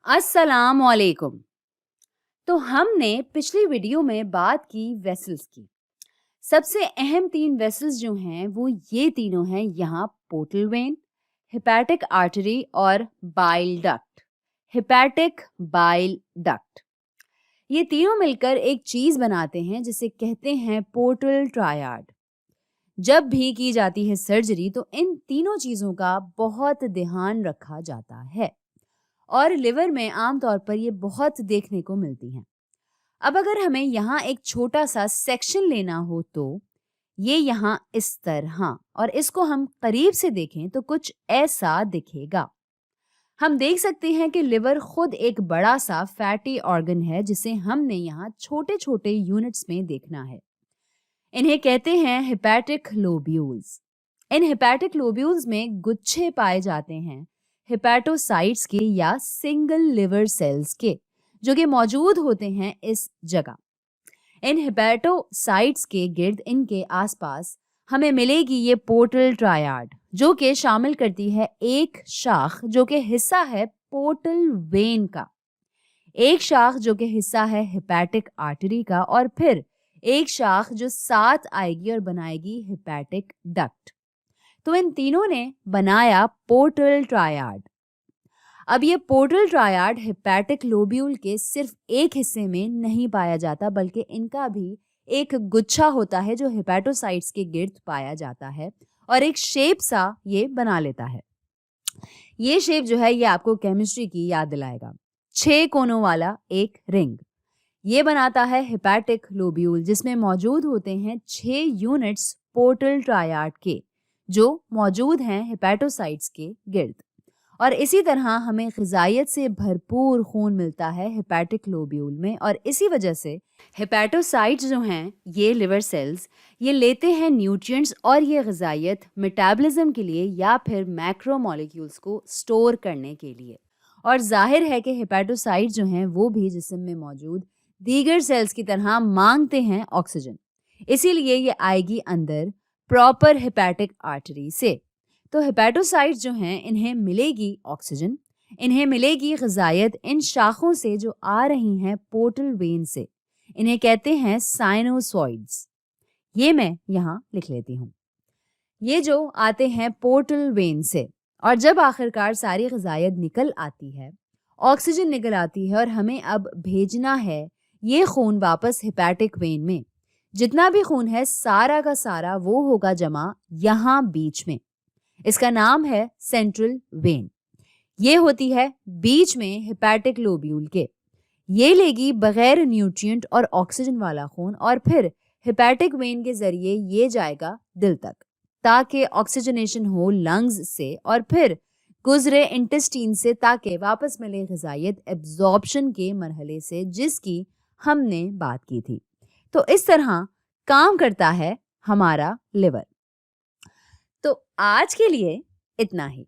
अस्सलाम वालेकुम। तो हमने पिछली वीडियो में बात की वेसल्स की। सबसे अहम 3 वेसल्स जो हैं वो ये तीनों हैं यहाँ पोर्टल वेन, हेपेटिक आर्टरी और bile duct. Hepatic bile duct ये तीनों मिलकर एक चीज बनाते हैं जिसे कहते हैं पोर्टल ट्रायड। जब भी की जाती है सर्जरी तो इन तीनों चीजों का बहुत ध्यान रखा जाता है और लिवर में आमतौर पर ये बहुत देखने को मिलती हैं। अब अगर हमें यहाँ एक छोटा सा सेक्शन लेना हो तो ये यहाँ इस तरह, और इसको हम करीब से देखें तो कुछ ऐसा दिखेगा। हम देख सकते हैं कि लिवर खुद एक बड़ा सा फैटी ऑर्गन है जिसे हमने यहाँ छोटे छोटे यूनिट्स में देखना है। इन्हें कहते हैं हेपेटिक लोब्यूल्स। इन हेपेटिक लोब्यूल्स में गुच्छे पाए जाते हैं हेपेटोसाइट्स के या सिंगल लिवर सेल्स के, जो कि मौजूद होते हैं इस जगह। इन हेपेटोसाइट्स के गिर्द, इनके आसपास हमें मिलेगी ये पोर्टल ट्रायड, जो कि शामिल करती है एक शाख जो कि हिस्सा है पोर्टल वेन का, एक शाख जो कि हिस्सा है हेपेटिक आर्टरी का, और फिर एक शाख जो साथ आएगी और बनाएगी हेपेटिक डक्ट। तो इन तीनों ने बनाया पोर्टल ट्रायड। अब ये पोर्टल ट्रायड हेपेटिक लोब्यूल के सिर्फ एक हिस्से में नहीं पाया जाता, बल्कि इनका भी एक गुच्छा होता है जो हेपेटोसाइट्स के गिर्द पाया जाता है और एक शेप सा ये बना लेता है। ये शेप जो है ये आपको केमिस्ट्री की याद दिलाएगा। 6 कोनों वाला एक रिंग ये बनाता है हेपेटिक लोब्यूल, जिसमें मौजूद होते हैं 6 यूनिट्स पोर्टल ट्रायड के, जो मौजूद हैं हेपेटोसाइट्स के गिर्द। और इसी तरह हमें ग़िज़ाइयत से भरपूर खून मिलता है हेपेटिक लोब्यूल में, और इसी वजह से हेपेटोसाइट्स जो हैं ये लिवर सेल्स ये लेते हैं न्यूट्रिएंट्स और ये ग़िज़ाइयत मेटाबॉलिज्म के लिए या फिर मैक्रोमोलेक्यूल्स को स्टोर करने के लिए। और जाहिर है कि हेपेटोसाइट्स जो हैं वो भी जिस्म में मौजूद दीगर सेल्स की तरह मांगते हैं ऑक्सीजन, इसीलिए ये आएगी अंदर प्रॉपर हेपेटिक आर्टरी से। तो हेपेटोसाइट्स जो हैं इन्हें मिलेगी ऑक्सीजन, इन्हें मिलेगी ग़िज़ाइयत इन शाखों से जो आ रही हैं पोर्टल वेन से। इन्हें कहते हैं साइनोसॉइड्स। ये मैं यहाँ लिख लेती हूँ। ये जो आते हैं पोर्टल वेन से, और जब आखिरकार सारी ग़िज़ाइयत निकल आती है, ऑक्सीजन निकल आती है और हमें अब भेजना है ये खून वापस हेपेटिक वेन में। जितना भी खून है सारा का सारा वो होगा जमा यहाँ बीच में। इसका नाम है सेंट्रल वेन। ये होती है बीच में हेपेटिक लोब्यूल के। ये लेगी बगैर न्यूट्रिएंट और ऑक्सीजन वाला खून और फिर हेपेटिक वेन के जरिए ये जाएगा दिल तक, ताकि ऑक्सीजनेशन हो लंग्स से और फिर गुजरे इंटेस्टीन से, ताकि वापस मिले ग़िज़ाइयत एब्जॉर्प्शन के मरहले से जिसकी हमने बात की थी। तो इस तरह काम करता है हमारा लिवर। तो आज के लिए इतना ही।